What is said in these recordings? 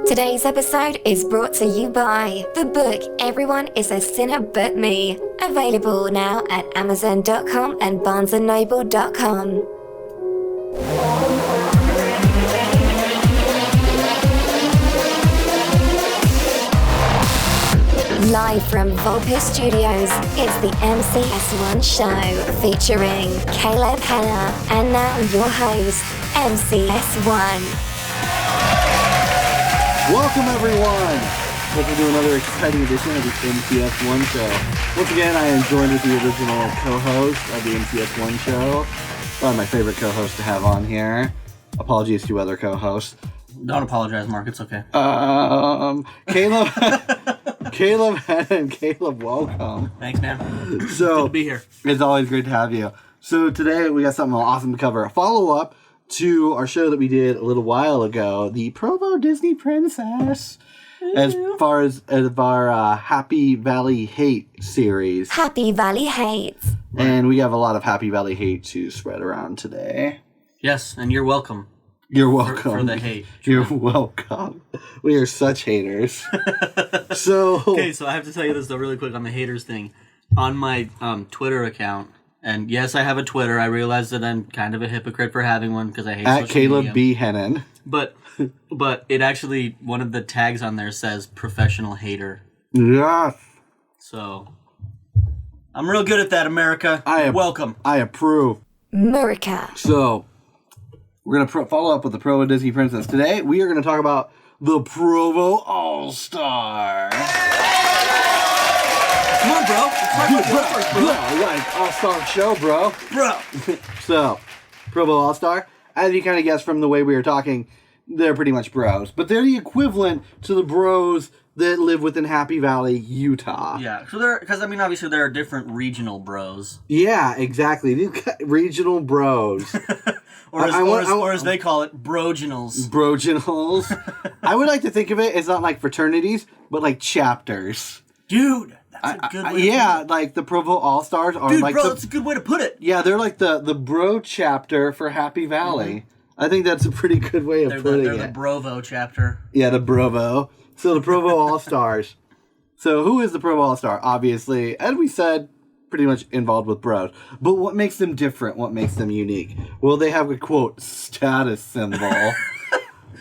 Today's episode is brought to you by the book Everyone is a Sinner But Me, available now at Amazon.com and BarnesandNoble.com. Live from Volpe Studios, it's the MCS1 show featuring Caleb Heller, and now your host, MCS1. Welcome, everyone! Welcome to another exciting edition of the MCS1 show. Once again, I am joined with the original co-host of the MCS1 show. Probably my favorite co-host to have on here. Apologies to other co-hosts. Don't apologize, Mark. It's okay. Caleb, Caleb, welcome. Thanks, man. So, good to be here. It's always great to have you. So today we got something awesome to cover. A follow-up to our show that we did a little while ago, the Provo Disney Princess, as far as our Happy Valley Hate series. Happy Valley Hate. And we have a lot of Happy Valley Hate to spread around today. Yes, and you're welcome. You're welcome. For the hate. You're welcome. We are such haters. Okay, so I have to tell you this, though, really quick on the haters thing. On my Twitter account, and yes, I have a Twitter. I realize that I'm kind of a hypocrite for having one because I hate social Caleb media. B. Hennon. But it actually, one of the tags on there says professional hater. Yes. So, I'm real good at that, America. Welcome. I approve. America. So, we're going to follow up with the Provo Disney Princess. Today, we are going to talk about the Provo All Star. Come on, bro. Bro. Like All-Star show, bro. So, Provo All Star, as you kind of guessed from the way we were talking, they're pretty much bros. But they're the equivalent to the bros that live within Happy Valley, Utah. Yeah, so obviously there are different regional bros. Yeah, exactly. These regional bros. Or as they call it, broginals. Broginals. I would like to think of it as not like fraternities, but like chapters. Dude, that's a good way to put it. Yeah, like the Provo All Stars are that's a good way to put it. Yeah, they're like the bro chapter for Happy Valley. Mm-hmm. I think that's a pretty good way of putting it. They're the Brovo chapter. Yeah, the Brovo. So the Provo All Stars. So who is the Provo All Star? Obviously, as we said, pretty much involved with bros. But what makes them different? What makes them unique? Well, they have a, quote, status symbol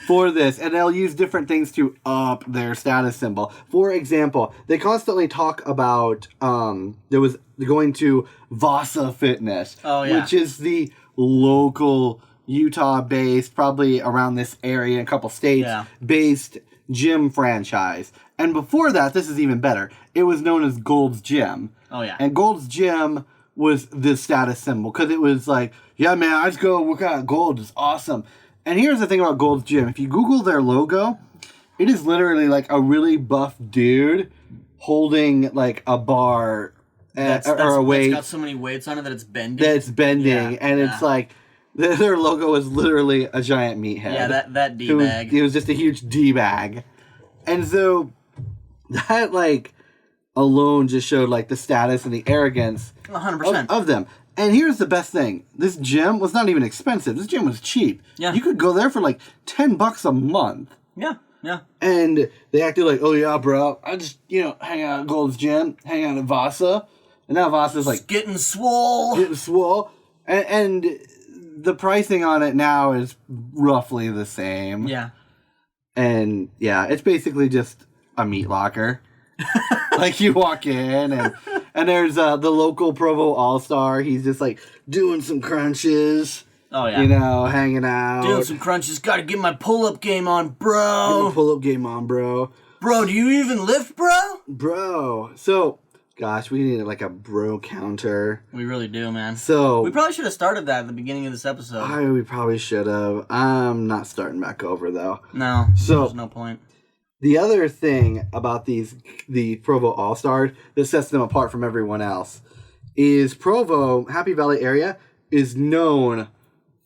for this. And they'll use different things to up their status symbol. For example, they constantly talk about, there was going to Vasa Fitness. Oh, yeah. Which is the local Utah-based, probably around this area, a couple states, based gym franchise. And before that, this is even better. It was known as Gold's Gym. Oh, yeah. And Gold's Gym was the status symbol because it was like, yeah, man, I just go work out at Gold. It's awesome. And here's the thing about Gold's Gym. If you Google their logo, it is literally like a really buff dude holding like a bar or a weight. It's got so many weights on it that it's bending. Yeah, and it's like, their logo is literally a giant meathead. Yeah, that D-bag. It was just a huge D-bag. And so that, like, alone just showed, like, the status and the arrogance 100% of them. And here's the best thing. This gym was not even expensive. This gym was cheap. Yeah. You could go there for, like, $10 a month. Yeah. And they acted like, oh, yeah, bro, I just, hang out at Gold's Gym, hang out at Vasa. And now Vasa's, like... Getting swole. And the pricing on it now is roughly the same. Yeah. And, yeah, it's basically just a meat locker. Like, you walk in, and there's the local Provo All Star. He's just, like, doing some crunches. Oh, yeah. Hanging out. Doing some crunches. Gotta get my pull-up game on, bro. Get my pull-up game on, bro. Bro, do you even lift, bro? Bro. So, gosh, we need, like, a bro counter. We really do, man. So we probably should have started that at the beginning of this episode. We probably should have. I'm not starting back over, though. No, there's no point. The other thing about the Provo All Stars that sets them apart from everyone else is Provo, Happy Valley area, is known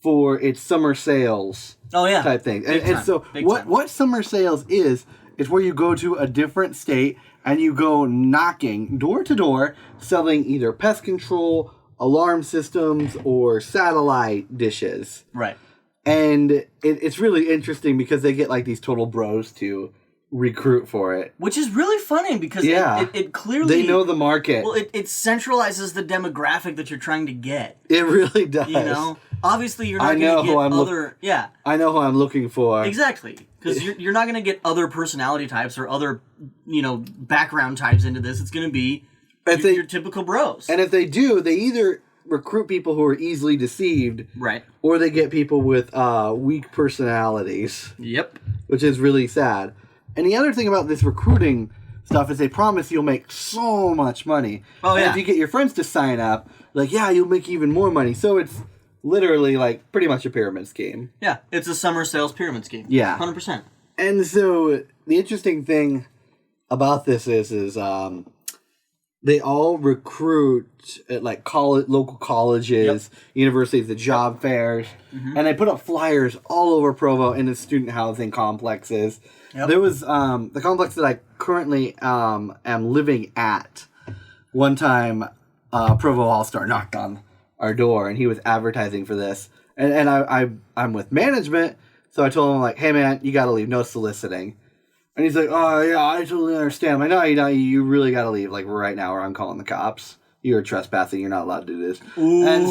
for its summer sales. Oh, yeah. Type thing. And so what summer sales is where you go to a different state and you go knocking door to door, selling either pest control, alarm systems, or satellite dishes. Right. And it's really interesting because they get like these total bros to recruit for it. Which is really funny because it clearly... They know the market. Well, it centralizes the demographic that you're trying to get. It really does. You know? Obviously, you're not going to get other... I know who I'm looking for. Exactly. Because you're not going to get other personality types or other, background types into this. It's going to be your typical bros. And if they do, they either recruit people who are easily deceived, right, or they get people with weak personalities. Yep. Which is really sad. And the other thing about this recruiting stuff is they promise you'll make so much money. Oh, yeah. And if you get your friends to sign up, like, yeah, you'll make even more money. So it's literally like pretty much a pyramid scheme. Yeah, it's a summer sales pyramid scheme. Yeah. 100%. And so the interesting thing about this is they all recruit at like local colleges, universities, the job fairs, and they put up flyers all over Provo in the student housing complexes. Yep. There was the complex that I currently am living at. One time, Provo All Star knocked on our door, and he was advertising for this. And I'm with management, so I told him, like, hey, man, you got to leave. No soliciting. And he's like, oh, yeah, I totally understand. I'm like, no, you really got to leave, like, right now, or I'm calling the cops. You're trespassing. You're not allowed to do this. Ooh. And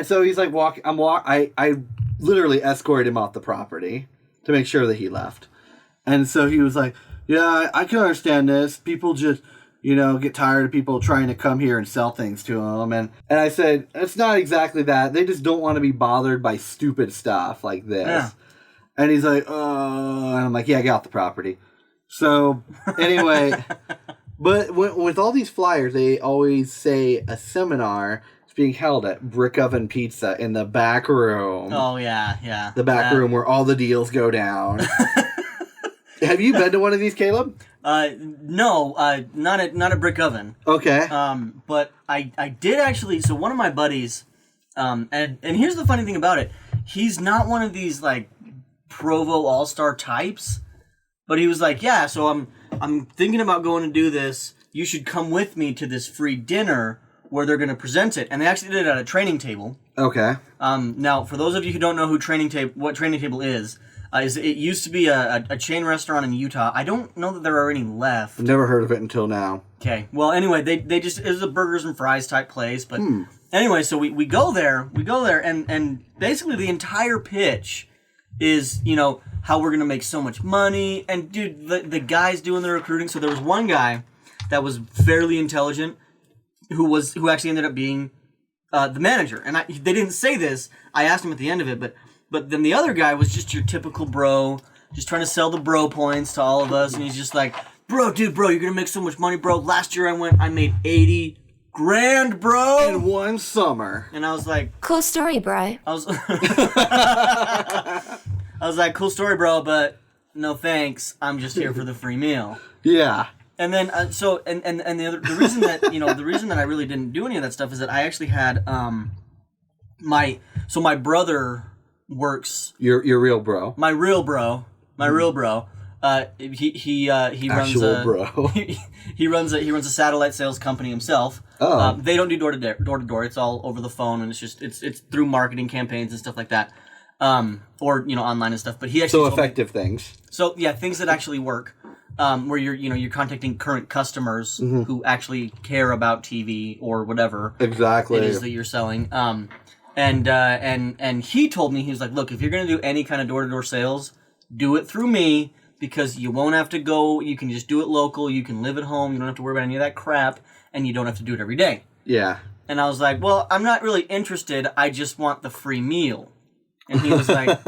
so he's like, I literally escorted him off the property to make sure that he left. And so he was like, yeah, I can understand this. People just, get tired of people trying to come here and sell things to them. And I said, it's not exactly that. They just don't want to be bothered by stupid stuff like this. Yeah. And he's like, oh, and I'm like, yeah, get off the property. So anyway, but with all these flyers, they always say a seminar is being held at Brick Oven Pizza in the back room. Oh, yeah. The back room where all the deals go down. Have you been to one of these, Caleb? No, not at Brick Oven. Okay. But I did actually. So one of my buddies, and here's the funny thing about it. He's not one of these like Provo All Star types, but he was like, yeah. So I'm thinking about going to do this. You should come with me to this free dinner where they're going to present it, and they actually did it at a training table. Okay. Now for those of you who don't know what training table is it used to be a chain restaurant in Utah. I don't know that there are any left. I've never heard of it until now. Okay. Well, anyway, they just, it was a burgers and fries type place. But anyway, so we go there. And basically the entire pitch is, how we're going to make so much money. And, dude, the guys doing the recruiting. So there was one guy that was fairly intelligent who actually ended up being the manager. And they didn't say this. I asked him at the end of it, But then the other guy was just your typical bro, just trying to sell the bro points to all of us. And he's just like, bro, you're going to make so much money, bro. Last year I made $80,000, bro. In one summer. And I was like... Cool story, bro. I was like, cool story, bro, but no thanks. I'm just here for the free meal. Yeah. And then, the reason that, the reason that I really didn't do any of that stuff is that I actually had, my brother... works your real bro. My real bro. He runs a satellite sales company himself. Oh. They don't do door to door. It's all over the phone, and it's through marketing campaigns and stuff like that. Or online and stuff. But he actually effective things. So yeah, things that actually work. Where you're contacting current customers who actually care about TV or whatever exactly it is that you're selling. And he told me, he was like, look, if you're going to do any kind of door-to-door sales, do it through me, because you won't have to go, you can just do it local, you can live at home, you don't have to worry about any of that crap, and you don't have to do it every day. Yeah. And I was like, well, I'm not really interested, I just want the free meal. And he was like,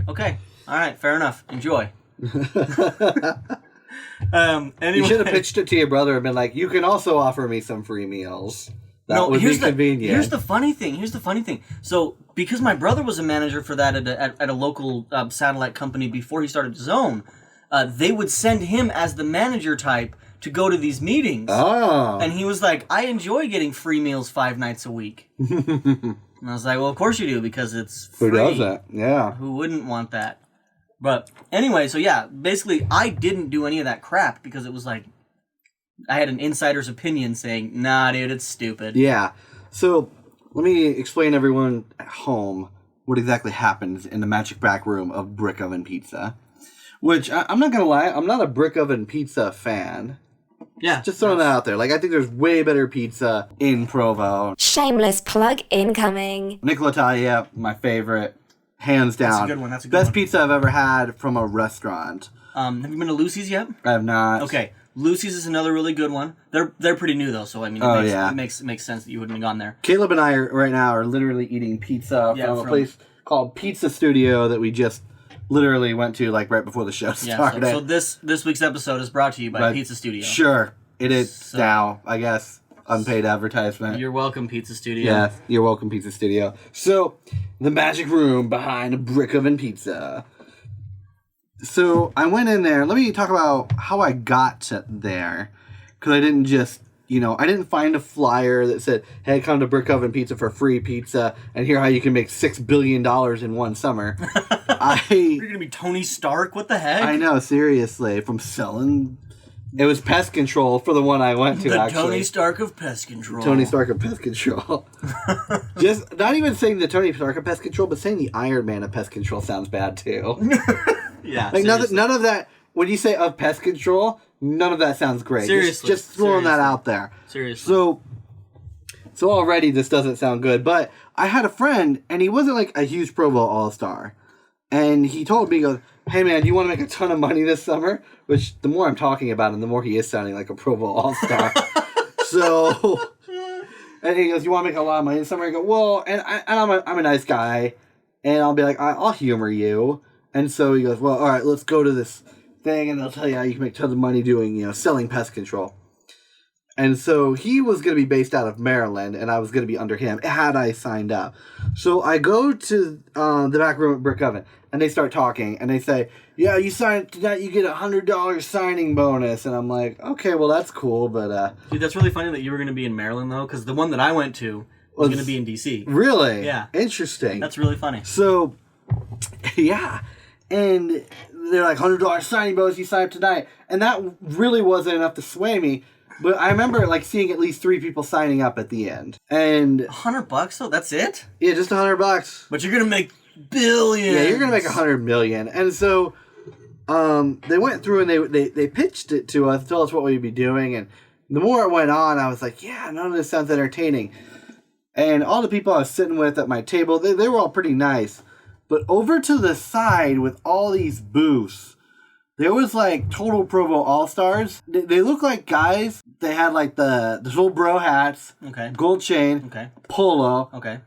okay, all right, fair enough, enjoy. Anyway. You should have pitched it to your brother and been like, you can also offer me some free meals. That would be convenient. Here's the funny thing. So, because my brother was a manager for that at a local satellite company before he started his own, they would send him as the manager type to go to these meetings. Oh. And he was like, I enjoy getting free meals 5 nights a week. And I was like, well, of course you do, because it's free. Who does that? Yeah. Who wouldn't want that? But anyway, so yeah, basically I didn't do any of that crap because it was like, I had an insider's opinion saying, nah, dude, it's stupid. Yeah. So, let me explain to everyone at home what exactly happens in the magic back room of brick oven pizza. Which, I'm not going to lie, I'm not a brick oven pizza fan. Yeah. Just throwing that out there. Like, I think there's way better pizza in Provo. Shameless plug incoming. Nicola Talia, my favorite. Hands down. That's a good one. That's a good Best one. pizza I've ever had from a restaurant. Have you been to Lucy's yet? I have not. Okay. Lucy's is another really good one. They're pretty new though, so I mean, it makes sense that you wouldn't have gone there. Caleb and I right now are literally eating pizza from a place called Pizza Studio that we just literally went to like right before the show started. So this week's episode is brought to you by Pizza Studio. Sure, it is now. I guess unpaid advertisement. You're welcome, Pizza Studio. Yeah, you're welcome, Pizza Studio. So the magic room behind a brick oven pizza. So I went in there. Let me talk about how I got to there. Because I didn't just, I didn't find a flyer that said, hey, come to Brick Oven Pizza for free pizza, and here how you can make $6 billion in one summer. You're going to be Tony Stark? What the heck? I know, seriously. From selling... It was pest control for the one I went to, actually. Tony Stark of pest control. Tony Stark of pest control. Just, not even saying the Tony Stark of pest control, but saying the Iron Man of pest control sounds bad, too. Yeah, like none of that, when you say of pest control, none of that sounds great. Seriously. Just throwing that out there. Seriously. So already this doesn't sound good, but I had a friend, and he wasn't like a huge Provo All Star. And he told me, he goes, hey man, do you want to make a ton of money this summer? Which, the more I'm talking about him, the more he is sounding like a Provo All Star. And he goes, you want to make a lot of money this summer? I go, well, and I'm a nice guy, and I'll be like, I'll humor you. And so he goes, well, all right, let's go to this thing, and they'll tell you how you can make tons of money doing, selling pest control. And so he was going to be based out of Maryland, and I was going to be under him, had I signed up. So I go to the back room at Brick Oven, and they start talking, and they say, yeah, you sign tonight, you get a $100 signing bonus. And I'm like, okay, well, that's cool, but... Dude, that's really funny that you were going to be in Maryland, though, because the one that I went to was going to be in D.C. Really? Yeah. Interesting. That's really funny. So, yeah. And they're like, $100 signing bonus, you sign up tonight. And that really wasn't enough to sway me. But I remember like seeing at least 3 people signing up at the end. And $100 though? That's it? Yeah, just $100. But you're gonna make billions. Yeah, you're gonna make $100 million. And so they went through and they pitched it to us, told us what we'd be doing. And the more it went on, I was like, yeah, none of this sounds entertaining. And all the people I was sitting with at my table, they were all pretty nice. But over to the side with all these booths, there was like total Provo All Stars. They look like guys. They had like the little bro hats, okay, gold chain, okay, polo, okay.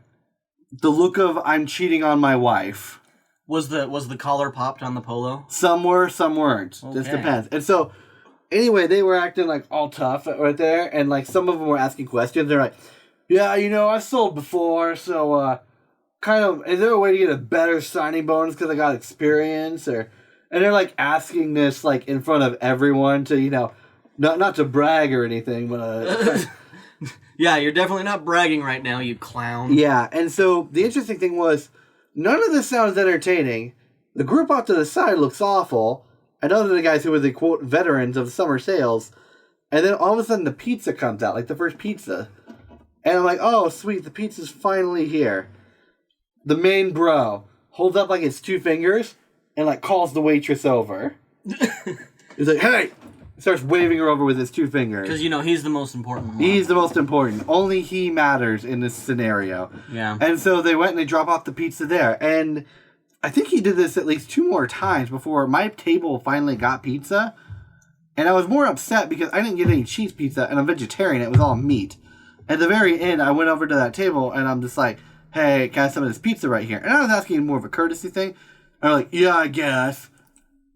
The look of I'm cheating on my wife. Was the collar popped on the polo? Some were, some weren't. Okay. Just depends. And so, anyway, they were acting like all tough right there, and like some of them were asking questions. They're like, "Yeah, I've sold before, so kind of, is there a way to get a better signing bonus because I got experience?" And they're like asking this like in front of everyone to not to brag or anything, but yeah, you're definitely not bragging right now, you clown. Yeah, and so the interesting thing was none of this sounds entertaining. The group off to the side looks awful, and those are the guys who were the quote veterans of summer sales. And then all of a sudden the pizza comes out, like the first pizza, and I'm like, oh sweet, the pizza's finally here. The main bro holds up like his 2 fingers and like calls the waitress over. He's like, hey! Starts waving her over with his 2 fingers. Because, he's the most important one. He's the most important. Only he matters in this scenario. Yeah. And so they went and they dropped off the pizza there. And I think he did this at least 2 more times before my table finally got pizza. And I was more upset because I didn't get any cheese pizza and I'm vegetarian. It was all meat. At the very end, I went over to that table and I'm just like, hey, can I have some of this pizza right here? And I was asking more of a courtesy thing. And they're like, yeah, I guess.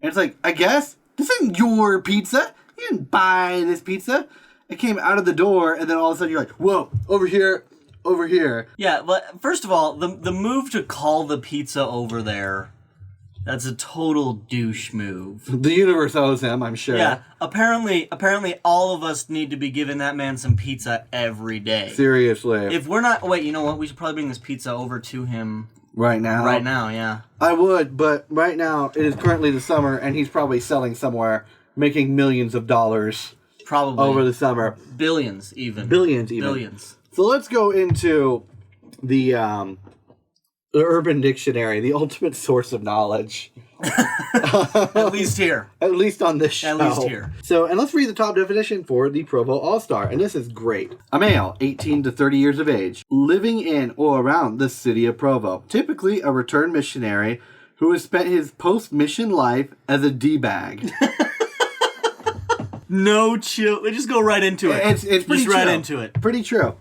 And it's like, I guess? This isn't your pizza. You didn't buy this pizza. It came out of the door, and then all of a sudden you're like, whoa, over here, over here. Yeah, but first of all, the move to call the pizza over there, that's a total douche move. The universe owes him, I'm sure. Yeah, apparently all of us need to be giving that man some pizza every day. Seriously. If we're not, wait, you know what? We should probably bring this pizza over to him. Right now? Right now, yeah. I would, but right now it is currently the summer, and he's probably selling somewhere, making millions of dollars. Probably. Over the summer. Billions, even. Billions. Billions. So let's go into the The Urban Dictionary, the ultimate source of knowledge. At least here. At least on this show. At least here. So, and let's read the top definition for the Provo All Star, and this is great. A male, 18 to 30 years of age, living in or around the city of Provo. Typically a returned missionary who has spent his post-mission life as a D-bag. No chill. They just go right into it. It's pretty just right true. into it. Pretty true.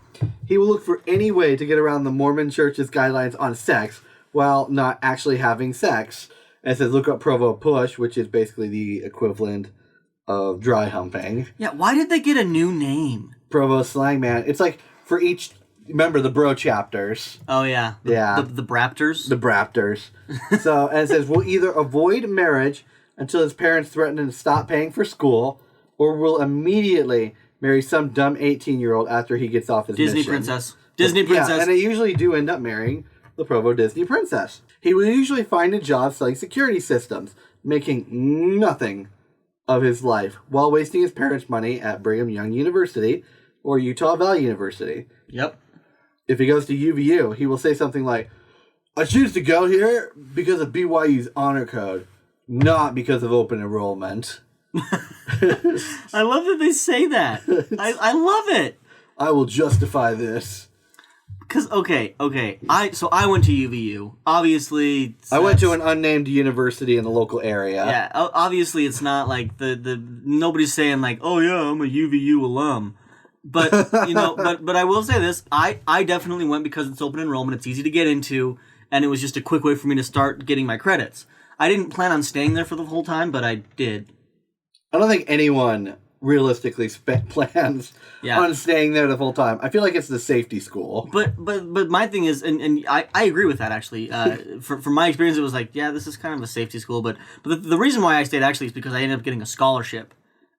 He will look for any way to get around the Mormon Church's guidelines on sex while not actually having sex. And it says, look up Provo Push, which is basically the equivalent of dry humping. Yeah, why did they get a new name? Provo slang, man. It's like for each, remember the bro chapters. Oh, yeah. The Braptors? The Braptors. So, and it says, will either avoid marriage until his parents threaten him to stop paying for school, or will immediately marry some dumb 18-year-old after he gets off his Disney mission. Princess. Disney Princess. Yeah, and they usually do end up marrying the Provo Disney Princess. He will usually find a job selling security systems, making nothing of his life, while wasting his parents' money at Brigham Young University or Utah Valley University. Yep. If he goes to UVU, he will say something like, I choose to go here because of BYU's honor code, not because of open enrollment. I love that they say that. I love it. I will justify this. Because, okay. I went to UVU. Obviously... I went to an unnamed university in the local area. Yeah, obviously it's not like the nobody's saying like, oh yeah, I'm a UVU alum. But, but I will say this, I definitely went because it's open enrollment, it's easy to get into, and it was just a quick way for me to start getting my credits. I didn't plan on staying there for the whole time, but I did. I don't think anyone realistically plans on staying there the full time. I feel like it's the safety school. But my thing is, and I agree with that actually. From my experience, it was like, yeah, this is kind of a safety school. But the reason why I stayed actually is because I ended up getting a scholarship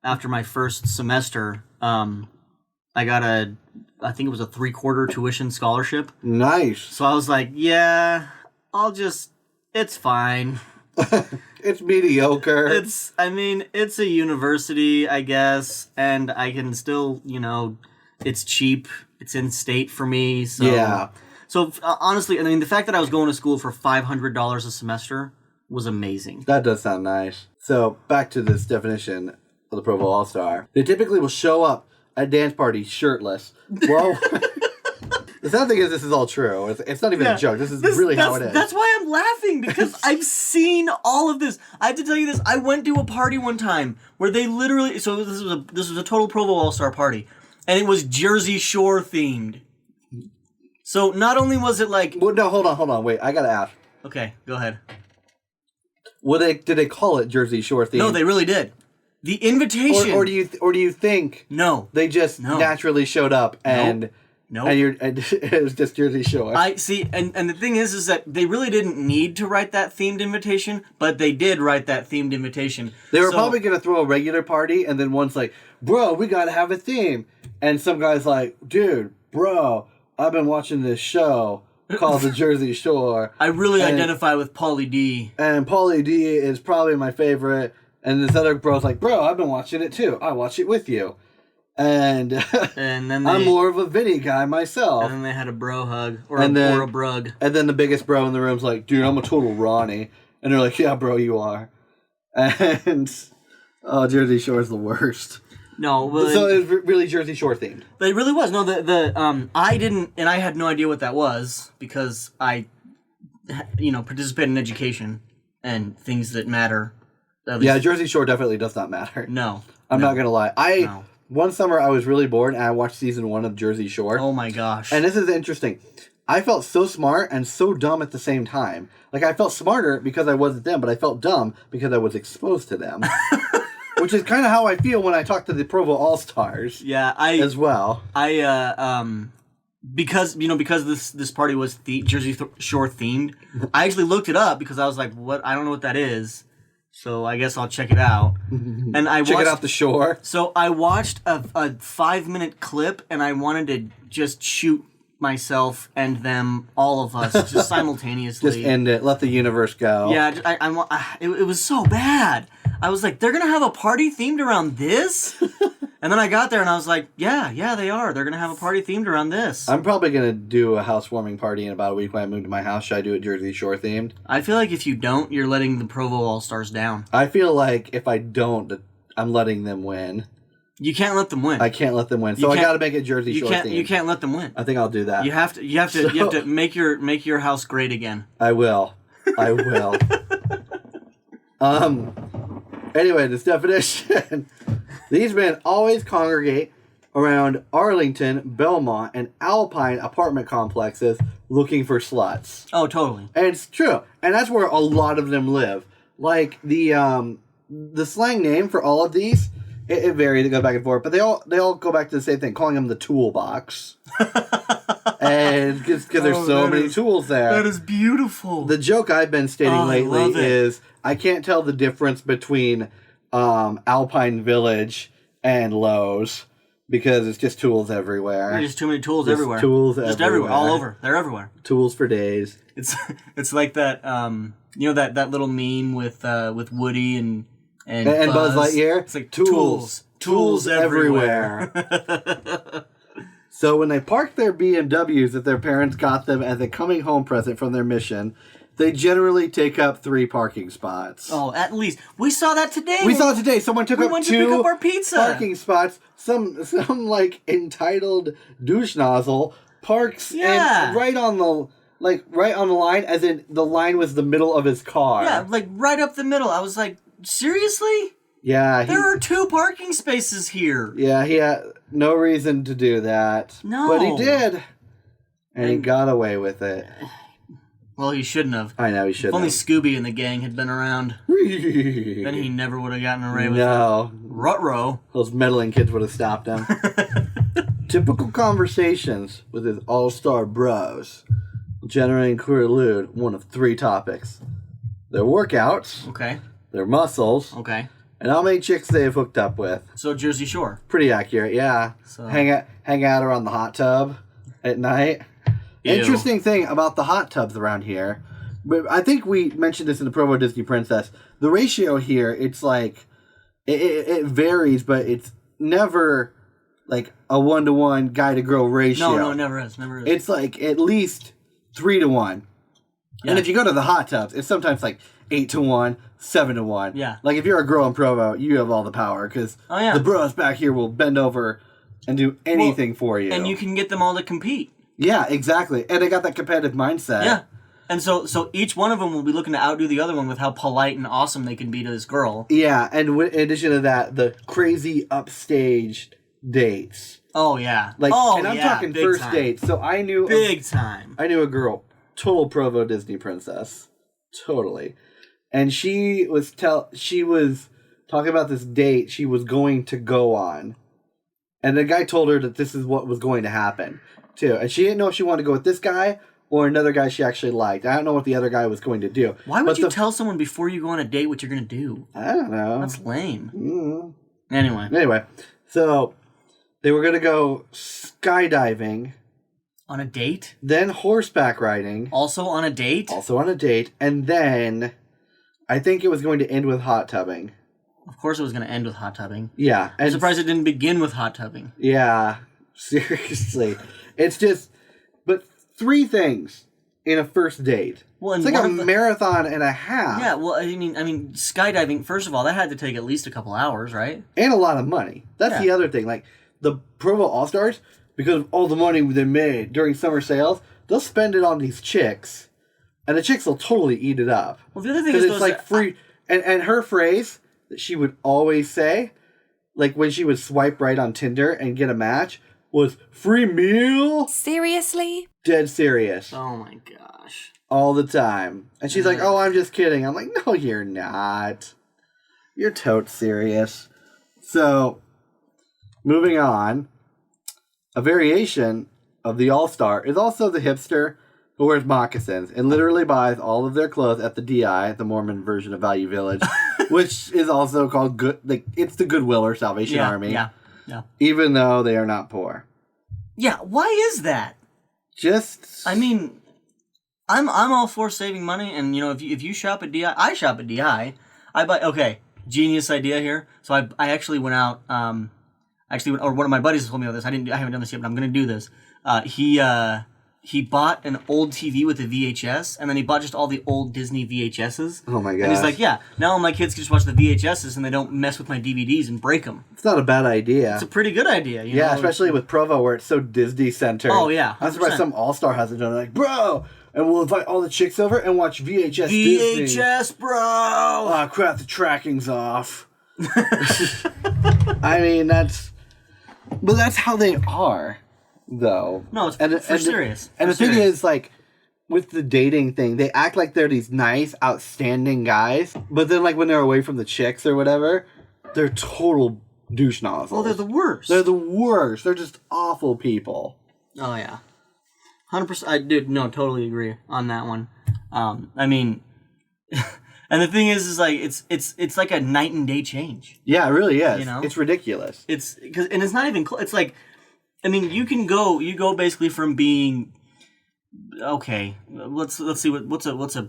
after my first semester. I got I think it was a 3/4 tuition scholarship. Nice. So I was like, yeah, it's fine. It's mediocre. It's a university, I guess, and I can still, it's cheap. It's in state for me. So, yeah. So honestly, the fact that I was going to school for $500 a semester was amazing. That does sound nice. So back to this definition of the Provo All Star. They typically will show up at dance parties shirtless. Well. The sad thing is, this is all true. It's not even a joke. This is really how it is. That's why I'm laughing, because I've seen all of this. I have to tell you this. I went to a party one time where they literally... So this was a total Provo All-Star party. And it was Jersey Shore themed. So not only was it like... Well, no, hold on. Wait, I gotta ask. Okay, go ahead. Did they call it Jersey Shore themed? No, they really did. The invitation... Or do you think... No. They just naturally showed up and... Nope. And it was just Jersey Shore. I see, and the thing is that they really didn't need to write that themed invitation, but they did write that themed invitation. They were probably going to throw a regular party, and then one's like, bro, we got to have a theme. And some guy's like, dude, bro, I've been watching this show called The Jersey Shore. I really identify with Pauly D. And Pauly D is probably my favorite. And this other bro's like, bro, I've been watching it too. I watch it with you. And then I'm more of a Vinny guy myself. And then they had a bro hug or a brug. And then the biggest bro in the room's like, dude, I'm a total Ronnie. And they're like, yeah, bro, you are. And Jersey Shore's the worst. No, but so it's really Jersey Shore themed. It really was. No, I didn't, and I had no idea what that was because I, participate in education and things that matter. Yeah, Jersey Shore definitely does not matter. No, I'm not gonna lie. One summer I was really bored and I watched season 1 of Jersey Shore. Oh my gosh. And this is interesting. I felt so smart and so dumb at the same time. Like, I felt smarter because I wasn't them, but I felt dumb because I was exposed to them. Which is kind of how I feel when I talk to the Provo All Stars. Yeah, as well. Because this party was Jersey Shore themed, I actually looked it up because I was like, what? I don't know what that is. So I guess I'll check it out. And I check it out the shore. So I watched a 5-minute clip, and I wanted to just shoot myself and them, all of us, just simultaneously. Just end it. Let the universe go. Yeah, it was so bad. I was like, they're gonna have a party themed around this? And then I got there and I was like, yeah, they are. They're going to have a party themed around this. I'm probably going to do a housewarming party in about a week when I move to my house. Should I do it Jersey Shore themed? I feel like if you don't, you're letting the Provo All Stars down. I feel like if I don't, I'm letting them win. You can't let them win. I can't let them win. So I got to make it Jersey Shore themed. You can't let them win. I think I'll do that. You have to make your house great again. I will. Anyway, this definition. These men always congregate around Arlington, Belmont, and Alpine apartment complexes looking for sluts. Oh, totally. And it's true. And that's where a lot of them live. Like, the slang name for all of these, it varies, it goes back and forth, but they all go back to the same thing, calling them the toolbox. And because there's so many tools there. That is beautiful. The joke I've been stating lately is I can't tell the difference between Alpine Village and Lowe's because it's just tools everywhere. There's just too many tools everywhere. Just everywhere, all over. They're everywhere. Tools for days. It's like that that little meme with Woody and Buzz Lightyear. It's like tools everywhere. So when they park their BMWs that their parents got them as a coming home present from their mission, they generally take up 3 parking spots. Oh, at least. We saw that today. Someone took up 2 to pick up our pizza. Parking spots. Some like entitled douche nozzle parks and right on the line, as in the line was the middle of his car. Yeah, like right up the middle. I was like, seriously? Yeah. There are 2 parking spaces here. Yeah, he had no reason to do that. No. But he did. And he got away with it. Well, he shouldn't have. I know, he shouldn't have. If only Scooby and the gang had been around, then he never would have gotten away with it. No. Ruh-roh. Those meddling kids would have stopped him. Typical conversations with his all-star bros generally include one of 3 topics. Their workouts. Okay. Their muscles. Okay. And how many chicks they have hooked up with. So Jersey Shore. Pretty accurate, yeah. So. Hang out around the hot tub at night. Ew. Interesting thing about the hot tubs around here, but I think we mentioned this in the Provo Disney Princess, the ratio here, it's like, it varies, but it's never like a 1-to-1 guy-to-girl ratio. No, it never is. It's like at least 3-to-1. Yeah. And if you go to the hot tubs, it's sometimes like 8-to-1, 7-to-1. Yeah. Like if you're a girl in Provo, you have all the power because the bros back here will bend over and do anything for you. And you can get them all to compete. Yeah, exactly. And they got that competitive mindset. Yeah. And so each one of them will be looking to outdo the other one with how polite and awesome they can be to this girl. Yeah, and in addition to that, the crazy upstaged dates. Oh, yeah. And I'm talking first dates. So I knew... Big time. I knew a girl, total Provo Disney Princess. Totally. And she was talking about this date she was going to go on. And the guy told her that this is what was going to happen, too. And she didn't know if she wanted to go with this guy or another guy she actually liked. I don't know what the other guy was going to do. Why would you tell someone before you go on a date what you're going to do? I don't know. That's lame. Mm-hmm. Anyway, so they were going to go skydiving. On a date? Then horseback riding. Also on a date? And then I think it was going to end with hot tubbing. Of course it was going to end with hot tubbing. Yeah. I'm surprised it didn't begin with hot tubbing. Yeah. Seriously. It's just... But 3 things in a first date. Well, it's like a marathon and a half. Yeah, well, I mean, skydiving, first of all, that had to take at least a couple hours, right? And a lot of money. That's the other thing. Like, the Provo All Stars, because of all the money they made during summer sales, they'll spend it on these chicks. And the chicks will totally eat it up. Well, the other thing is... Because it's like free... And her phrase that she would always say, like when she would swipe right on Tinder and get a match, was free meal. Seriously? Dead serious. Oh my gosh. All the time. And she's like, oh, I'm just kidding. I'm like, no, you're not. You're totes serious. So, moving on, a variation of the All-Star is also the hipster who wears moccasins and literally buys all of their clothes at the DI, the Mormon version of Value Village, which is also called good. Like it's the Goodwill or Salvation Army. Yeah. Even though they are not poor. Yeah. Why is that? I mean, I'm all for saving money, and if you shop at DI, I shop at DI. I buy. Okay, genius idea here. So I actually went out. actually, or one of my buddies told me about this. I haven't done this yet, but I'm going to do this. He bought an old TV with a VHS, and then he bought just all the old Disney VHSs. Oh my gosh. And he's like, yeah, now all my kids can just watch the VHSs and they don't mess with my DVDs and break them. It's not a bad idea. It's a pretty good idea. You know? Especially with Provo where it's so Disney-centered. Oh, yeah. 100%. I'm surprised some All-Star hasn't done it. Like, bro, and we'll invite all the chicks over and watch VHS Disney. VHS, bro! Oh, crap, the tracking's off. I mean, that's how they are. Though. No, it's serious. And the thing is, like, with the dating thing, they act like they're these nice, outstanding guys, but then, like, when they're away from the chicks or whatever, they're total douche nozzles. Well, they're the worst. They're the worst. They're just awful people. Oh, yeah. 100%. I totally agree on that one. I mean, and the thing is like, it's like a night and day change. Yeah, it really is. You know? It's ridiculous. And it's not even close. It's like, I mean, you go basically from being, okay, let's see what's a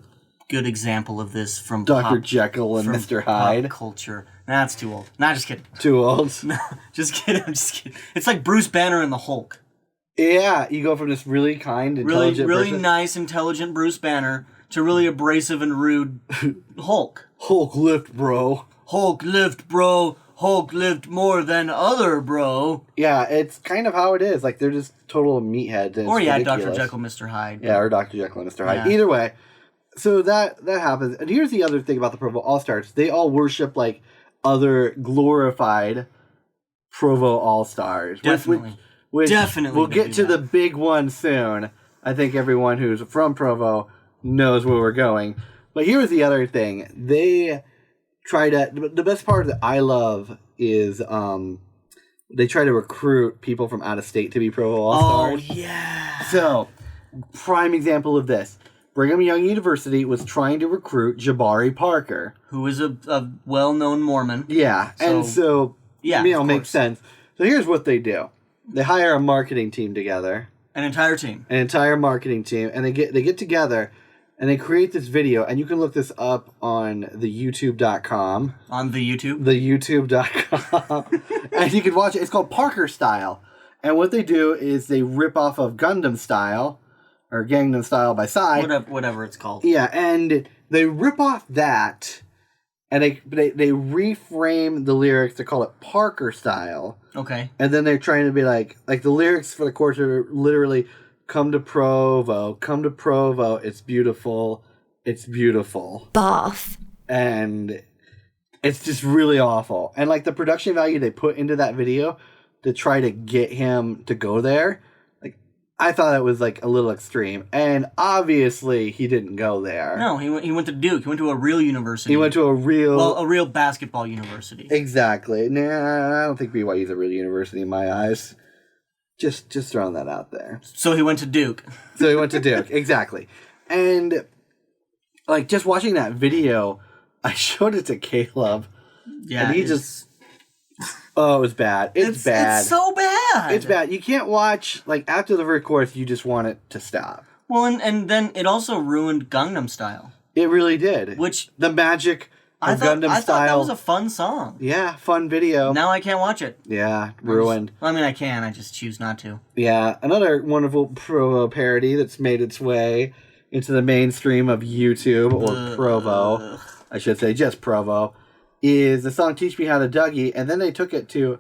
good example of this from Dr. Jekyll and Mr. Hyde. Pop culture. Nah, that's too old. Nah, just kidding. Too old? No, just kidding. I'm just kidding. It's like Bruce Banner and the Hulk. Yeah, you go from this really kind, intelligent really person. nice, intelligent Bruce Banner to really abrasive and rude Hulk. Hulk lift, bro. Hulk lift, bro. Hulk lived more than other, bro. Yeah, it's kind of how it is. Like, they're just total meatheads. And or, ridiculous. Dr. Jekyll, Mr. Hyde. Yeah, or Dr. Jekyll and Mr. Hyde. Yeah. Either way. So that happens. And here's the other thing about the Provo All Stars. They all worship, like, other glorified Provo All Stars. Definitely. Which Definitely. We'll get to the big one soon. I think everyone who's from Provo knows where we're going. But here's the other thing. They try to... The best part that I love is they try to recruit people from out of state to be Provo All-Stars. Oh, yeah. So, prime example of this. Brigham Young University was trying to recruit Jabari Parker. Who is a well-known Mormon. Yeah, and so yeah, makes sense. So here's what they do. They hire a marketing team together. An entire team. An entire marketing team. And they get together and they create this video. And you can look this up on the YouTube.com. On the YouTube? The YouTube.com. And you can watch it. It's called Parker Style. And what they do is they rip off of Gundam Style. Or Gangnam Style by Psy. Whatever it's called. Yeah, and they rip off that. And they reframe the lyrics to call it Parker Style. Okay. And then they're trying to be like the lyrics for the chorus are literally, come to Provo, it's beautiful, Bath. And it's just really awful. And like the production value they put into that video to try to get him to go there, like I thought it was like a little extreme. And obviously he didn't go there. No, he went to Duke. He went to a real university. He went to a real basketball university. Exactly. Nah, I don't think BYU's a real university in my eyes. Just throwing that out there. So he went to Duke. Exactly. And like just watching that video, I showed it to Caleb. Yeah. And he just oh, it was bad. It's bad. It's so bad. It's bad. You can't watch like after the first chorus, you just want it to stop. Well, and then it also ruined Gangnam Style. It really did. Which the magic of Gundam Style. I thought that was a fun song. Yeah, fun video. Now I can't watch it. Yeah, ruined. I mean, I can. I just choose not to. Yeah, another wonderful Provo parody that's made its way into the mainstream of YouTube or Provo, I should say, just Provo, is the song "Teach Me How to Dougie," and then they took it to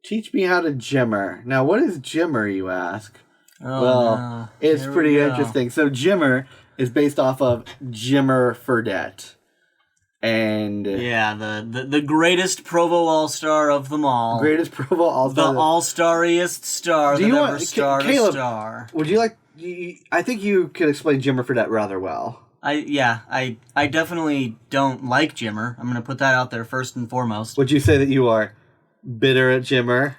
"Teach Me How to Jimmer." Now, what is Jimmer, you ask? Oh, well, no. It's pretty interesting. So Jimmer is based off of Jimmer Fredette. And yeah, the greatest Provo All Star of them all. Greatest Provo All Star. The all-stariest star that ever starred Caleb, a star. Would you like? I think you could explain Jimmer Fredette rather well. I definitely don't like Jimmer. I'm gonna put that out there first and foremost. Would you say that you are bitter at Jimmer?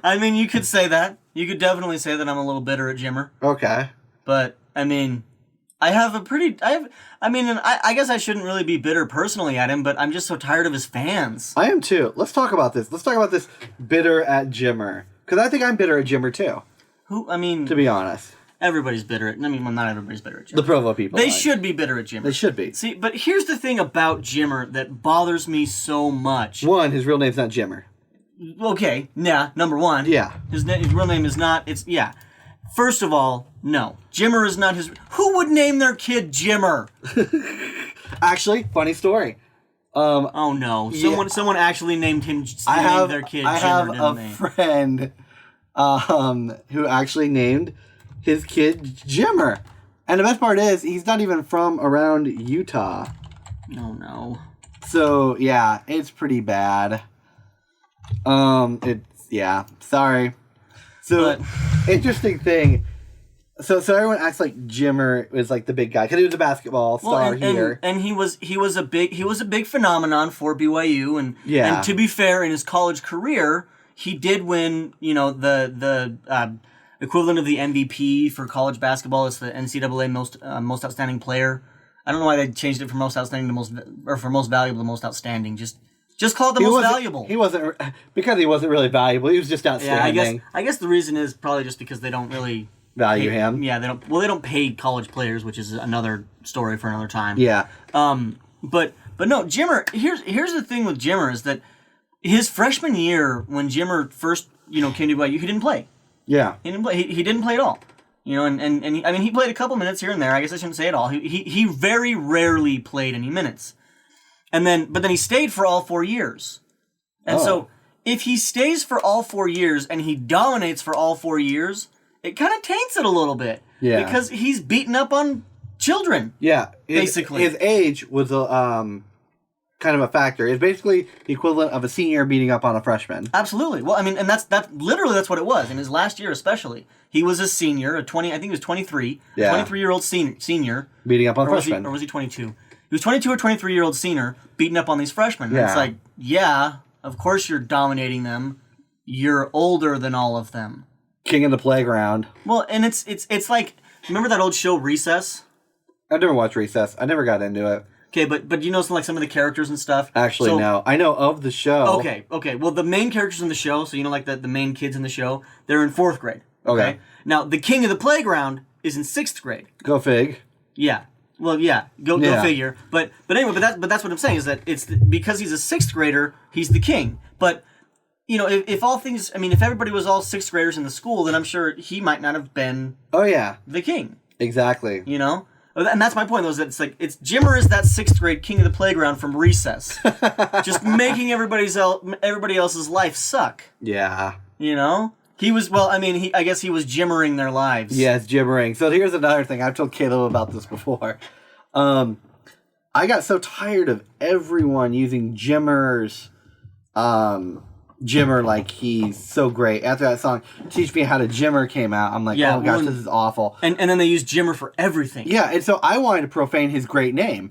I mean, you could say that. You could definitely say that I'm a little bitter at Jimmer. Okay. But I mean, I guess I shouldn't really be bitter personally at him, but I'm just so tired of his fans. I am too. Let's talk about this. Let's talk about this bitter at Jimmer. Because I think I'm bitter at Jimmer too. To be honest. Everybody's bitter at... well, not everybody's bitter at Jimmer. The Provo people. They should be bitter at Jimmer. They should be. See, but here's the thing about Jimmer that bothers me so much. One, his real name's not Jimmer. Okay, yeah, number one. Yeah. His real name is not, First of all, no. Jimmer is not his... Who would name their kid Jimmer? Actually, funny story. Oh no! Someone actually named him. Named their kid. I have a friend, who actually named his kid Jimmer, and the best part is he's not even from around Utah. Oh no! So yeah, it's pretty bad. Sorry. So interesting thing. So everyone acts like Jimmer was like the big guy because he was a basketball star here, and he was a big phenomenon for BYU, and to be fair, in his college career, he did win the equivalent of the MVP for college basketball. It's the NCAA most outstanding player. I don't know why they changed it from most outstanding to most valuable to most outstanding. Just call it the most valuable. He wasn't because he wasn't really valuable. He was just outstanding. Yeah, I guess the reason is probably just because they don't really value him. Yeah, they don't pay college players, which is another story for another time. Yeah. But no, Jimmer. Here's the thing with Jimmer is that his freshman year when Jimmer first came to BYU, he didn't play. Yeah. He didn't play. He didn't play at all. And he played a couple minutes here and there. I guess I shouldn't say it all. He very rarely played any minutes. But then he stayed for all 4 years. And so if he stays for all 4 years and he dominates for all 4 years, it kind of taints it a little bit. Yeah. Because he's beating up on children. Yeah. Basically. His age was kind of a factor. It's basically the equivalent of a senior beating up on a freshman. Absolutely. Well, and that's literally what it was. In his last year especially. He was a senior, I think he was 23. Yeah. 23-year-old senior. Beating up on freshmen. Or was he 22? He was 22 or 23-year-old senior beating up on these freshmen. Yeah. And it's like, yeah, of course you're dominating them. You're older than all of them. King of the playground. Well, and it's like, remember that old show Recess? I never watched Recess. I never got into it. Okay, but you know some of the characters and stuff? Actually, no. I know of the show. Okay. Well, the main characters in the show, so the main kids in the show, they're in 4th grade. Okay. Now, the king of the playground is in 6th grade. Go fig. Yeah. Well, yeah. Go figure. But anyway, that's what I'm saying is that it's because he's a 6th grader, he's the king. But if all things, if everybody was all 6th graders in the school, then I'm sure he might not have been. Oh yeah. The king. Exactly. And that's my point, though, is that it's Jimmer is that 6th grade king of the playground from Recess, just making everybody else's life suck. Yeah. He was I guess he was Jimmering their lives. Yes, Jimmering. So here's another thing. I've told Caleb about this before. I got so tired of everyone using Jimmer's Jimmer like he's so great. After that song, Teach Me How to Jimmer came out, I'm like, oh gosh, this is awful. And then they use Jimmer for everything. Yeah, and so I wanted to profane his great name.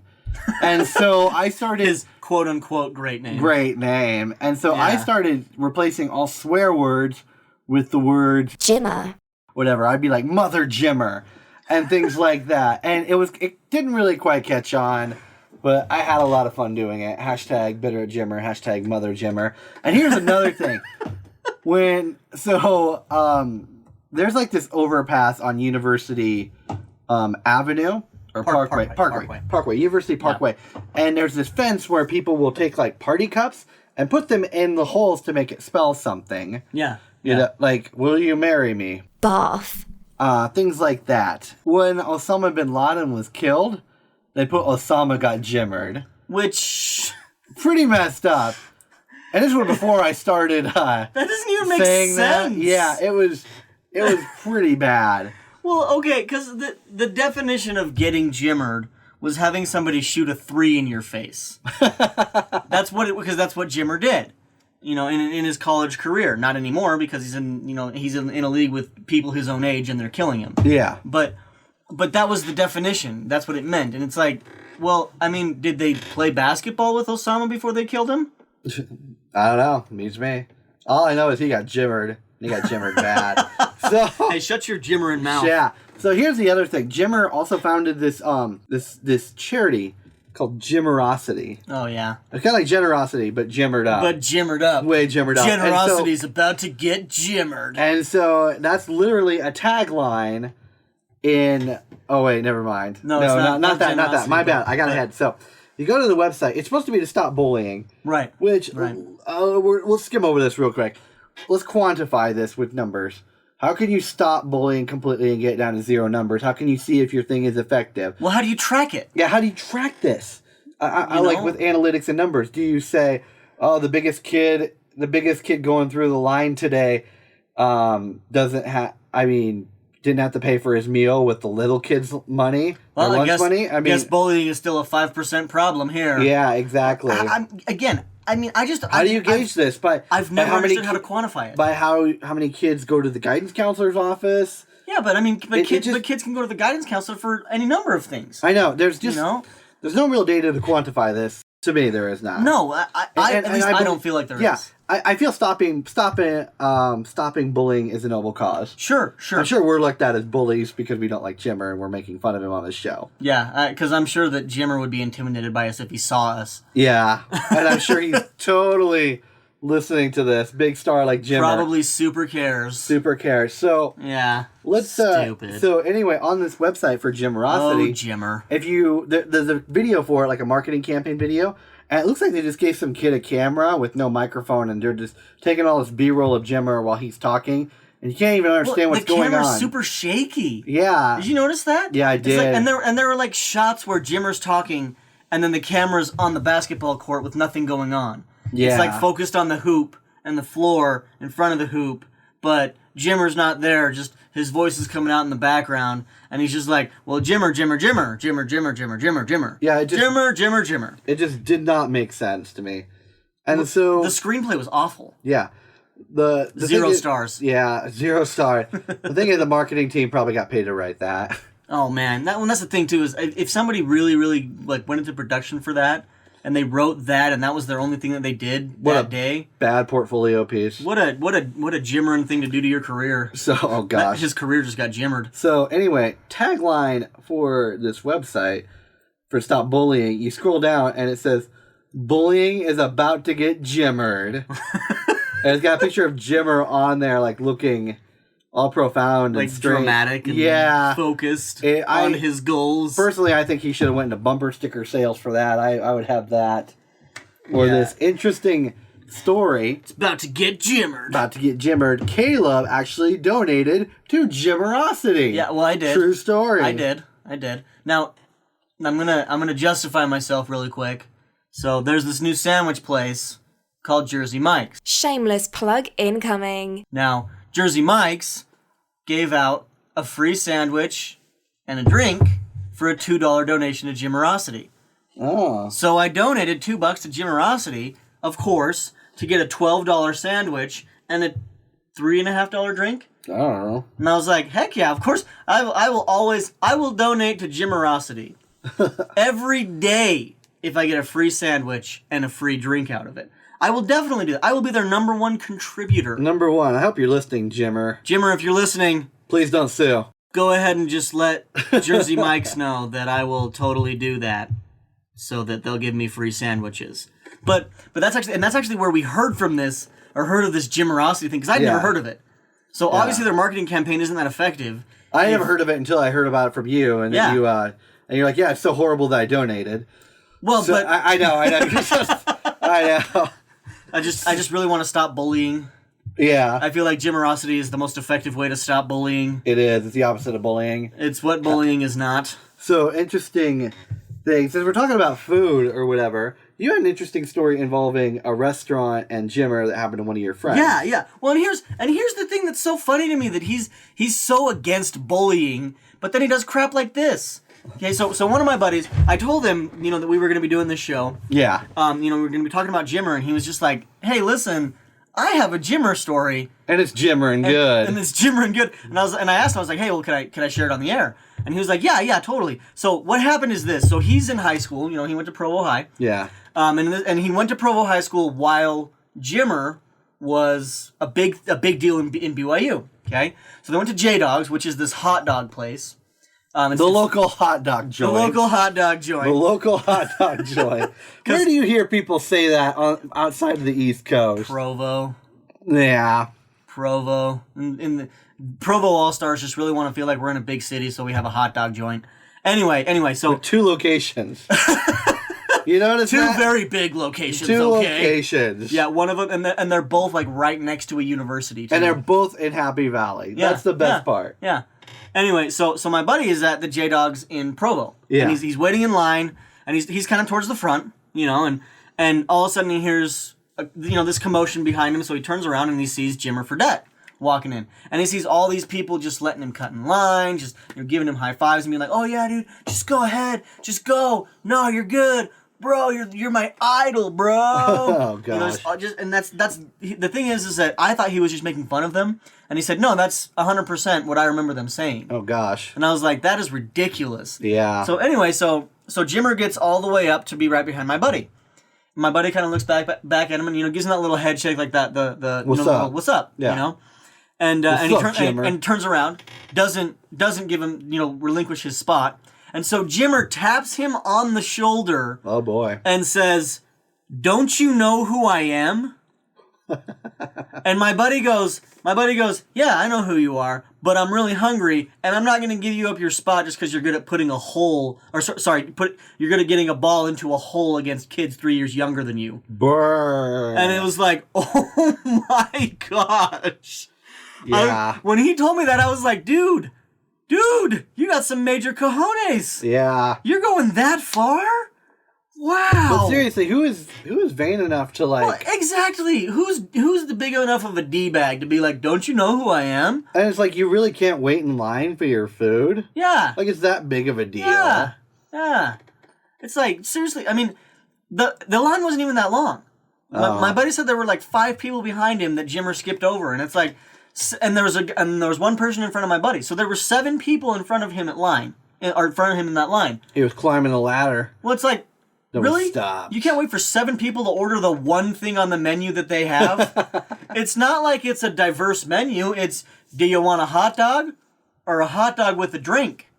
And so I started... his quote-unquote great name. Great name. And so I started replacing all swear words with the word... Jimmer. Whatever. I'd be like, Mother Jimmer. And things like that. And it didn't really quite catch on. But I had a lot of fun doing it. Hashtag bitter at Jimmer. Hashtag Mother Jimmer. And here's another thing. There's like this overpass on University Avenue. Or Parkway. University Parkway. Yeah. And there's this fence where people will take like party cups and put them in the holes to make it spell something. Yeah. Like, will you marry me? Bath. Things like that. When Osama bin Laden was killed, they put Osama got Jimmered. Which... pretty messed up. And this was before I started that doesn't even make sense. That. Yeah, it was pretty bad. Well, okay, because the definition of getting Jimmered was having somebody shoot a 3 in your face. That's what Jimmer did. In his college career. Not anymore because he's in a league with people his own age and they're killing him. Yeah. But that was the definition. That's what it meant. And it's like, well, did they play basketball with Osama before they killed him? I don't know. Means me. All I know is he got Jimmered. He got Jimmered bad. So hey, shut your Jimmering mouth. Yeah. So here's the other thing. Jimmer also founded this charity called Jimmerosity. Oh yeah. It's kind of like generosity, but Jimmered up. But Jimmered up. Way Jimmered up. Generosity's about to get Jimmered. And so that's literally a tagline in... Oh, wait, never mind. No, it's not that. My bad. I got ahead. So you go to the website. It's supposed to be to stop bullying. Right. Which, right. we'll skim over this real quick. Let's quantify this with numbers. How can you stop bullying completely and get it down to 0 numbers? How can you see if your thing is effective? Well, how do you track it? Yeah, how do you track this? I like with analytics and numbers. Do you say, oh, the biggest kid going through the line today didn't have to pay for his meal with the little kid's money or lunch money? I guess bullying is still a 5% problem here. Yeah, exactly. How do you gauge this? I've never understood how to quantify it. By how many kids go to the guidance counselor's office? Yeah, but kids can go to the guidance counselor for any number of things. I know. There's no real data to quantify this. To me, there is not. No, I don't feel like there is. Yeah, I feel stopping bullying is a noble cause. Sure. I'm sure we're looked at as bullies because we don't like Jimmer and we're making fun of him on this show. Yeah, because I'm sure that Jimmer would be intimidated by us if he saw us. Yeah, and I'm sure he's totally listening to this. Big star like Jimmer. Probably super cares. So yeah, let's stupid. So anyway, on this website for Jimmerosity, Jimmer. If there's a video for it, like a marketing campaign video, and it looks like they just gave some kid a camera with no microphone, and they're just taking all this B-roll of Jimmer while he's talking, and you can't even understand what's going on. The camera's super shaky. Yeah. Did you notice that? Yeah, I did. And there were like shots where Jimmer's talking, and then the camera's on the basketball court with nothing going on. Yeah. It's like focused on the hoop and the floor in front of the hoop, but Jimmer's not there, just his voice is coming out in the background, and he's just like, well, Jimmer. Yeah, Jimmer. It just did not make sense to me. And so... The screenplay was awful. Yeah. The 0 stars. Yeah, 0 star. The thing is, the marketing team probably got paid to write that. Oh, man. That's the thing, too, is if somebody really, really went into production for that, and they wrote that, and that was their only thing that they did that day. Bad portfolio piece. What a Jimmering thing to do to your career. So, oh gosh. His career just got Jimmered. So, anyway, tagline for this website, for Stop Bullying, you scroll down, and it says, bullying is about to get Jimmered. And it's got a picture of Jimmer on there, like, looking all profound and dramatic and focused on his goals. Personally, I think he should have went into bumper sticker sales for that. I would have that. Or this interesting story. It's about to get Jimmered. Caleb actually donated to Jimmerosity. Yeah, well, I did. True story. I did. Now, I'm gonna justify myself really quick. So there's this new sandwich place called Jersey Mike's. Shameless plug incoming. Now, Jersey Mike's gave out a free sandwich and a drink for a $2 donation to Jimmerosity. Oh. So I donated $2 to Jimmerosity, of course, to get a $12 sandwich and a $3.50 drink. I don't know. And I was like, heck yeah, of course, I will donate to Jimmerosity every day if I get a free sandwich and a free drink out of it. I will definitely do that. I will be their number 1 contributor. Number 1. I hope you're listening, Jimmer. Jimmer, if you're listening, please don't sue. Go ahead and just let Jersey Mike's know that I will totally do that, so that they'll give me free sandwiches. But that's actually where we heard of this Jimmerosity thing, because I'd never heard of it. So obviously their marketing campaign isn't that effective. I never heard of it until I heard about it from you, and then you and you're like, yeah, it's so horrible that I donated. Well, so, but I know. I know. I just really want to stop bullying. Yeah. I feel like Jimmerosity is the most effective way to stop bullying. It is. It's the opposite of bullying. It's what bullying is not. So, interesting thing. Since we're talking about food or whatever, you had an interesting story involving a restaurant and Jimmer that happened to one of your friends. Yeah. Well, and here's the thing that's so funny to me, that he's so against bullying, but then he does crap like this. Okay, so one of my buddies, I told him, that we were going to be doing this show. Yeah. We were going to be talking about Jimmer, and he was just like, hey, listen, I have a Jimmer story. And it's Jimmer and good. And it's Jimmer and good. And I asked him, I was like, hey, well, can I share it on the air? And he was like, yeah, totally. So what happened is this. So he's in high school, he went to Provo High. Yeah. And he went to Provo High School while Jimmer was a big deal in BYU. Okay? So they went to J-Dog's, which is this hot dog place. The local hot dog joint. The local hot dog joint. Where do you hear people say that outside of the East Coast? Provo. Yeah. Provo. In the Provo All Stars just really want to feel like we're in a big city, so we have a hot dog joint. Anyway, so... With 2 locations. You notice Two that? very big locations. Two okay? locations. Yeah, one of them, and they're both like right next to a university. Too. And they're both in Happy Valley. Yeah, That's the best part. Yeah. Anyway, so my buddy is at the J Dogs in Provo. Yeah. And he's waiting in line, and he's kind of towards the front, and all of a sudden he hears this commotion behind him, so he turns around and he sees Jimmer Fredette walking in, and he sees all these people just letting him cut in line, just giving him high fives and being like, "Oh yeah, dude, just go ahead, just go. No, you're good, bro. You're my idol, bro." Oh gosh. And that's the thing is that I thought he was just making fun of them, and he said, "No, that's 100% what I remember them saying." Oh gosh. And I was like, "That is ridiculous." Yeah. So anyway, so Jimmer gets all the way up to be right behind my buddy. My buddy kind of looks back at him and gives him that little head shake like that. The what's up? What's up? Yeah. And Jimmer? he turns around, doesn't give him relinquish his spot, and so Jimmer taps him on the shoulder. Oh boy. And says, "Don't you know who I am?" And my buddy goes, "Yeah, I know who you are, but I'm really hungry, and I'm not going to give you up your spot just because you're good at putting a hole, you're good at getting a ball into a hole against kids 3 years younger than you." Burn. And it was like, oh my gosh. Yeah. When he told me that, I was like, dude, you got some major cojones. Yeah. You're going that far? Wow. But seriously, who is vain enough to like? Well, exactly. Who's the big enough of a d-bag to be like, "Don't you know who I am?" And it's like you really can't wait in line for your food. Yeah. Like it's that big of a deal. Yeah. It's like, seriously. I mean, the line wasn't even that long. My buddy said there were like 5 people behind him that Jimmer skipped over, and it's like, and there was one person in front of my buddy, so there were 7 people in front of him in front of him in that line. He was climbing a ladder. Well, it's like. Really? Stopped. You can't wait for 7 people to order the one thing on the menu that they have? It's not like it's a diverse menu. It's, do you want a hot dog or a hot dog with a drink?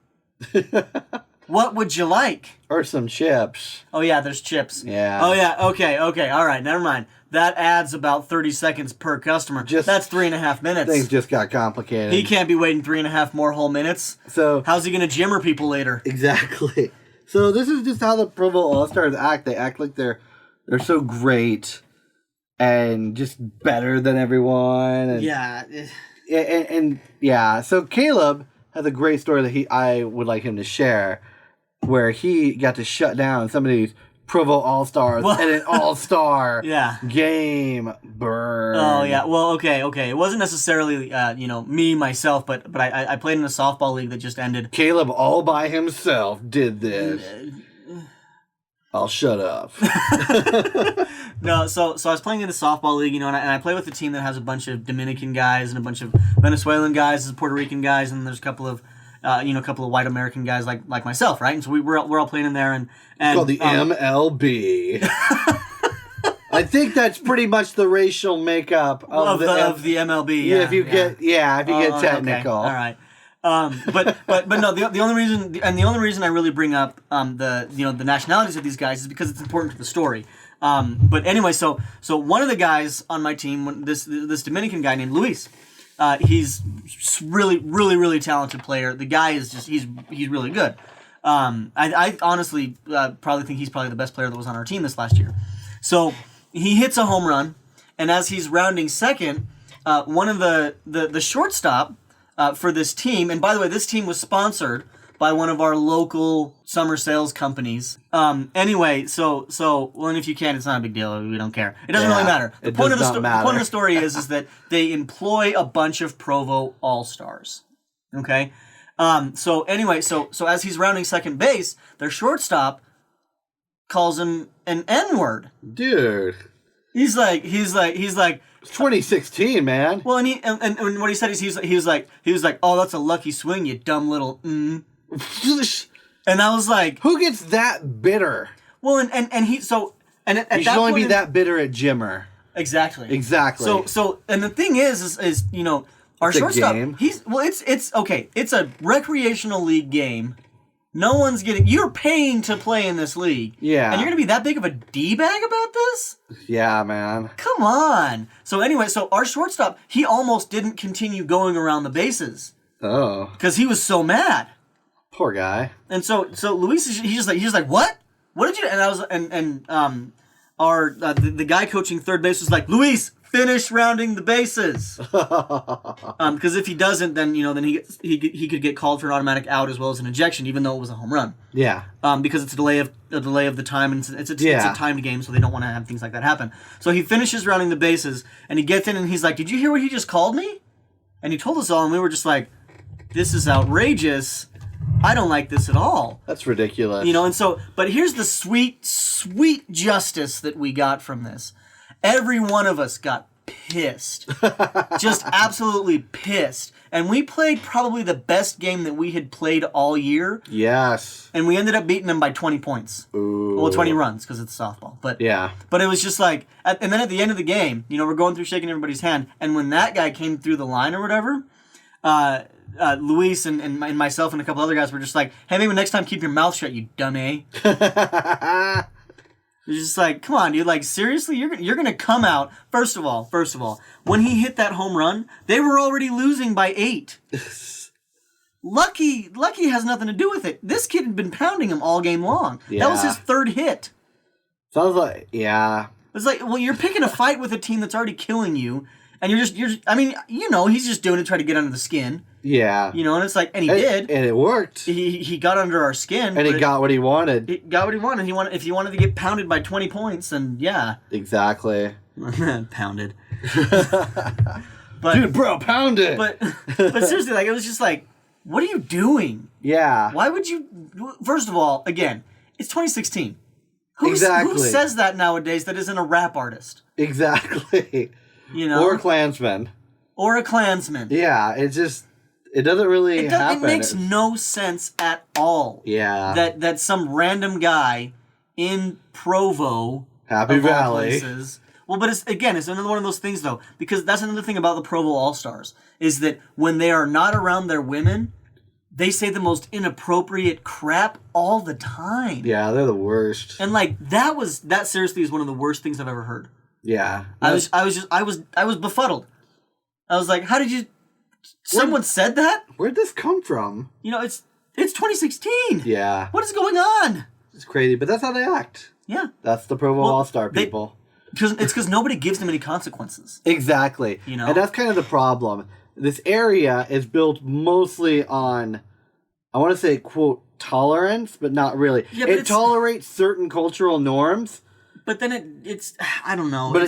What would you like? Or some chips. Oh, yeah, there's chips. Yeah. Oh, yeah, okay, all right, never mind. That adds about 30 seconds per customer. That's 3.5 minutes. Things just got complicated. He can't be waiting 3.5 more whole minutes. So how's he going to Jimmer people later? Exactly. So this is just how the Provo All Stars act. They act like they're so great and just better than everyone. And, Yeah. And yeah. So Caleb has a great story that I would like him to share, where he got to shut down some of these Provo All Stars and an All Star game. Burn. Oh yeah. Well, okay. It wasn't necessarily me myself, but I played in a softball league that just ended. Caleb all by himself did this. I'll shut up. No, so I was playing in a softball league, and I play with a team that has a bunch of Dominican guys and a bunch of Venezuelan guys, and Puerto Rican guys, and there's a couple of white American guys like myself, right? And so we're all playing in there, and it's called the MLB. I think that's pretty much the racial makeup of the MLB. Yeah, if you get technical. Okay. All right. But no, the only reason I really bring up the nationalities of these guys is because it's important to the story. But anyway, so one of the guys on my team, this Dominican guy named Luis, he's really talented player. The guy is just he's really good. I honestly probably think he's probably the best player that was on our team this last year. So he hits a home run, and as he's rounding second, one of the shortstop for this team, and by the way, this team was sponsored by one of our local summer sales companies. Anyway, so and if you can, it's not a big deal. We don't care. It doesn't really matter. The point of the story is that they employ a bunch of Provo All Stars. Okay. So anyway, so as he's rounding second base, their shortstop calls him an N-word. Dude. He's like. It's 2016, man. Well, and what he said is he was like, oh, that's a lucky swing, you dumb little. And I was like, who gets that bitter? Well, and he so and at you that should only point be that bitter at Jimmer. Exactly. So and the thing is our shortstop. It's okay. It's a recreational league game. No one's getting. You're paying to play in this league. Yeah. And you're gonna be that big of a d-bag about this? Yeah, man. Come on. So anyway, our shortstop, he almost didn't continue going around the bases. Oh. Because he was so mad. Poor guy. And so Luis, he's just like, what? what did you? And I was the guy coaching third base was like, Luis, finish rounding the bases. Because if he doesn't, then then he could get called for an automatic out as well as an ejection, even though it was a home run. Yeah. Because it's a delay of the time, and it's a timed game, so they don't want to have things like that happen. So he finishes rounding the bases, and he gets in, and he's like, "Did you hear what he just called me?" And he told us all, and we were just like, "This is outrageous. I don't like this at all." That's ridiculous. And so, but here's the sweet, sweet justice that we got from this. Every one of us got pissed. Just absolutely pissed. And we played probably the best game that we had played all year. Yes. And we ended up beating them by 20 points. Ooh. Well, 20 runs, because it's softball. But yeah. But it was just like, and then at the end of the game, we're going through shaking everybody's hand. And when that guy came through the line or whatever, Luis and myself and a couple other guys were just like, "Hey, maybe next time keep your mouth shut, you dummy." It's just like, come on, dude. Like, seriously, you're gonna come out. First of all, when he hit that home run, they were already losing by 8. Lucky has nothing to do with it. This kid had been pounding him all game long. Yeah. That was his third hit. Sounds like, yeah. It's like, well, you're picking a fight with a team that's already killing you, and he's just doing it to try to get under the skin. Yeah. And it's like, and he did. And it worked. He got under our skin. And he got what he wanted. He got what he wanted. If he wanted to get pounded by 20 points, then yeah. Exactly. Pounded. Dude, bro, pounded. But seriously, like, it was just like, what are you doing? Yeah. Why would you... First of all, again, it's 2016. Who says that nowadays that isn't a rap artist? Exactly. Or a Klansman. Or a Klansman. Yeah, it doesn't really happen. It makes no sense at all. Yeah. That some random guy in Provo, Happy Valley. Places, well, but it's another one of those things though, because that's another thing about the Provo All Stars is that when they are not around their women, they say the most inappropriate crap all the time. Yeah, they're the worst. And like that seriously is one of the worst things I've ever heard. Yeah. I was befuddled. I was like, how did you... Someone said that? Where'd this come from? It's 2016. Yeah. What is going on? It's crazy, but that's how they act. Yeah. That's the Provo All Star people. It's because nobody gives them any consequences. Exactly. And that's kind of the problem. This area is built mostly on, I want to say, quote, tolerance, but not really. Yeah, it tolerates certain cultural norms. But then it's I don't know. But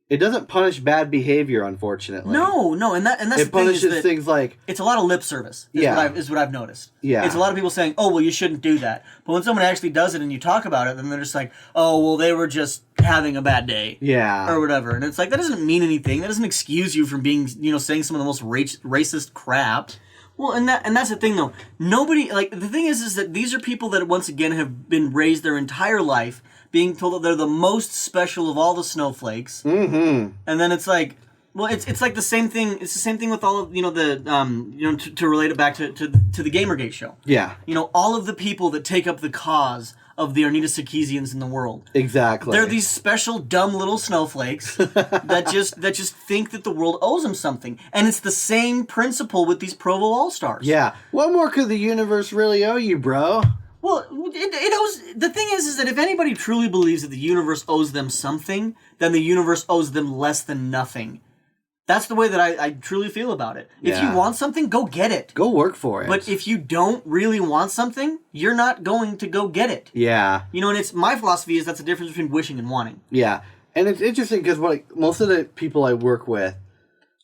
it doesn't punish bad behavior, unfortunately. No, and that's the thing. It punishes things like... It's a lot of lip service, is what I've noticed. Yeah. It's a lot of people saying, oh, well, you shouldn't do that. But when someone actually does it and you talk about it, then they're just like, oh, well, they were just having a bad day. Yeah. Or whatever. And it's like, that doesn't mean anything. That doesn't excuse you from being, saying some of the most racist crap. Well, and that's the thing, though. Nobody, like, the thing is that these are people that, once again, have been raised their entire life being told that they're the most special of all the snowflakes. Mm-hmm. And then it's like, well, it's like the same thing. It's the same thing with all of, to relate it back to the Gamergate show. Yeah. All of the people that take up the cause of the Arnita Sarkeesians in the world. Exactly. They're these special dumb little snowflakes that just think that the world owes them something. And it's the same principle with these Provo All Stars. Yeah. What more could the universe really owe you, bro? Well, it owes... The thing is that if anybody truly believes that the universe owes them something, then the universe owes them less than nothing. That's the way that I truly feel about it. Yeah. If you want something, go get it. Go work for it. But if you don't really want something, you're not going to go get it. Yeah. And it's my philosophy is that's the difference between wishing and wanting. Yeah. And it's interesting because most of the people I work with,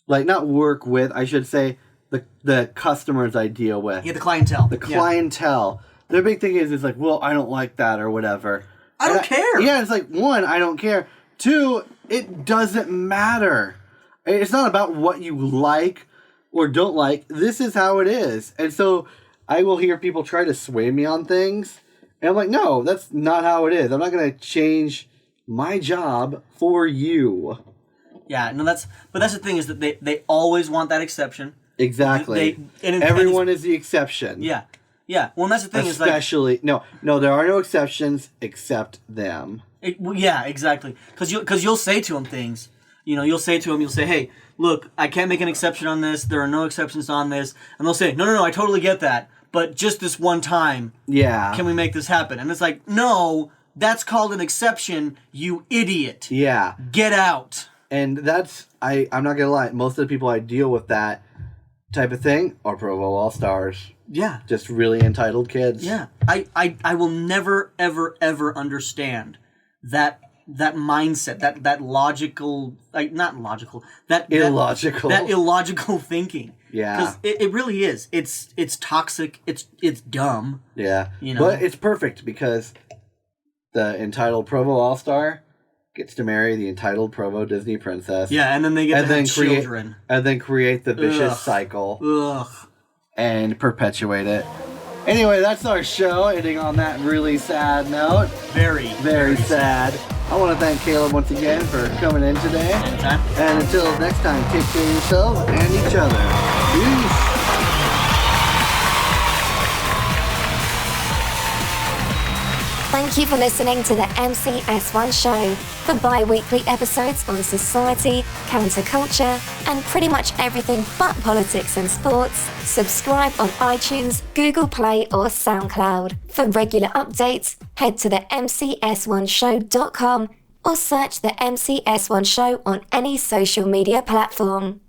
not work with, I should say, the customers I deal with. Yeah, the clientele. The clientele. Yeah. Their big thing is like, well, I don't like that or whatever. I don't care. Yeah, it's like, 1, I don't care. 2, it doesn't matter. It's not about what you like or don't like. This is how it is. And so I will hear people try to sway me on things. And I'm like, no, that's not how it is. I'm not going to change my job for you. Yeah, no, that's the thing is that they always want that exception. Exactly. Everyone is the exception. Yeah. Yeah, well, and that's the thing Especially, no, there are no exceptions except them. Yeah, exactly. Because you'll say to them things. You'll say, hey, look, I can't make an exception on this. There are no exceptions on this. And they'll say, no, I totally get that. but just this one time, can we make this happen? And it's like, no, that's called an exception, you idiot. Yeah. Get out. And that's, I'm not going to lie, most of the people I deal with that type of thing are Provo All Stars. Yeah. Just really entitled kids. Yeah. I will never, ever, ever understand that mindset, that logical, like, not logical, illogical. That illogical thinking. Yeah. Because it really is. It's toxic. It's dumb. Yeah. You know? But it's perfect because the entitled Provo All Star gets to marry the entitled Provo Disney Princess. Yeah, and then they get to have children. And then create the vicious cycle. Ugh. And perpetuate it. Anyway, that's our show, ending on that really sad note. Very, very sad. I want to thank Caleb once again for coming in today. Anytime. And until next time, take care of yourselves and each other. Peace. Thank you for listening to the MCS1 show. For bi-weekly episodes on society, counterculture, and pretty much everything but politics and sports, subscribe on iTunes, Google Play, or SoundCloud. For regular updates, head to the MCS1show.com or search the MCS1 show on any social media platform.